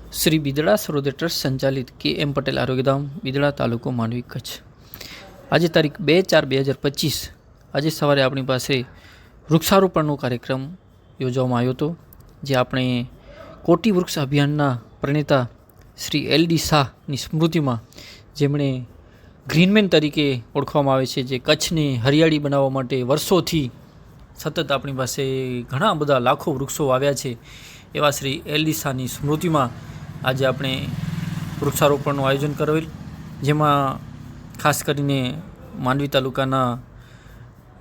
Shri Bidada Sarodaya trust સંચાલિત કે.એમ. પટેલ આરોગ્યધામ, બિદડા, તાલુકો માંડવી, કચ્છ. આજે તારીખ 2/4/2025 આજે સવારે આપણી પાસે વૃક્ષારોપણનો કાર્યક્રમ યોજવામાં આવ્યો હતો, જે આપણે કોટી વૃક્ષ અભિયાનના પ્રણેતા શ્રી એલ.ડી. શાહની સ્મૃતિમાં, જેમણે ગ્રીનમેન તરીકે ઓળખવામાં આવે છે, જે કચ્છને હરિયાળી બનાવવા માટે વર્ષોથી સતત આપણી પાસે ઘણા બધા લાખો વૃક્ષો વાવ્યા છે, એવા શ્રી એલ.ડી. શાહની સ્મૃતિમાં આજે આપણે વૃક્ષારોપણનું આયોજન કરેલ, જેમાં ખાસ કરીને માંડવી તાલુકાના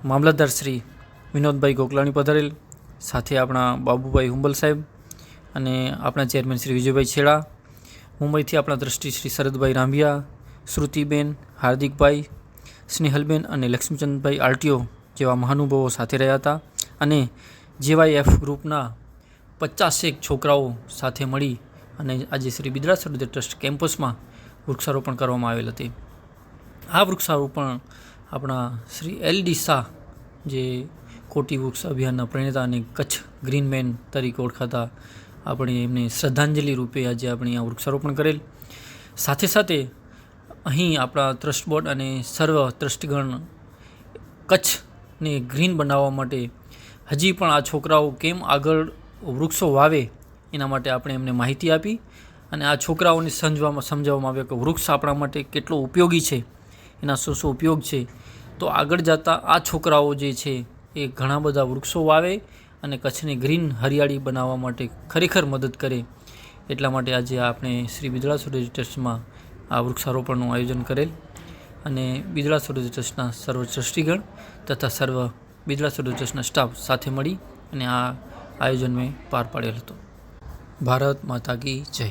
મામલતદાર શ્રી વિનોદભાઈ ગોકલાણી પધારેલ, સાથે આપણા બાબુભાઈ હુંબલ સાહેબ અને આપણા ચેરમેન શ્રી વિજયભાઈ છેડા, મુંબઈથી આપણા દ્રષ્ટિ શ્રી શરદભાઈ રાંભિયા, શ્રુતિબેન, હાર્દિકભાઈ, સ્નેહલબેન અને લક્ષ્મીચંદભાઈ આરટીઓ જેવા મહાનુભાવો સાથે રહ્યા હતા. અને જેવાયએફ ગ્રુપના 50 છોકરાઓ સાથે મળી અને આજે શ્રી બિદડા સરોદય ટ્રસ્ટ કેમ્પસમાં વૃક્ષારોપણ કરવામાં આવેલ હતી. આ વૃક્ષારોપણ આપણા શ્રી એલ.ડી. શાહ, જે કોટી વૃક્ષ અભિયાનના પ્રણેતા અને કચ્છ ગ્રીનમેન તરીકે ઓળખાતા, આપણે એમને શ્રદ્ધાંજલિ રૂપે આજે આપણે આ વૃક્ષારોપણ કરેલ. સાથે સાથે અહીં આપણા ટ્રસ્ટ બોર્ડ અને સર્વ ટ્રસ્ટીગણ કચ્છને ગ્રીન બનાવવા માટે હજી પણ આ છોકરાઓ કેમ આગળ વૃક્ષો વાવે એના માટે આપણે એમને માહિતી આપી અને આ છોકરાઓને સમજાવવામાં આવ્યા કે વૃક્ષ આપણા માટે કેટલો ઉપયોગી છે, એના શું ઉપયોગ છે. તો આગળ જતાં આ છોકરાઓ જે છે એ ઘણા બધા વૃક્ષો વાવે અને કચ્છને ગ્રીન હરિયાળી બનાવવા માટે ખરેખર મદદ કરે. એટલા માટે આજે આપણે શ્રી બિદડા સરોદય ટ્રસ્ટમાં આ વૃક્ષારોપણનું આયોજન કરેલ અને બિદડા સરોદય ટ્રસ્ટના સર્વ ટ્રસ્ટીગણ તથા સર્વ બિદડા સરોદય ટ્રસ્ટના સ્ટાફ સાથે મળી અને આ આયોજન મેં પાર પાડેલ હતો. ભારત માતા કી જય.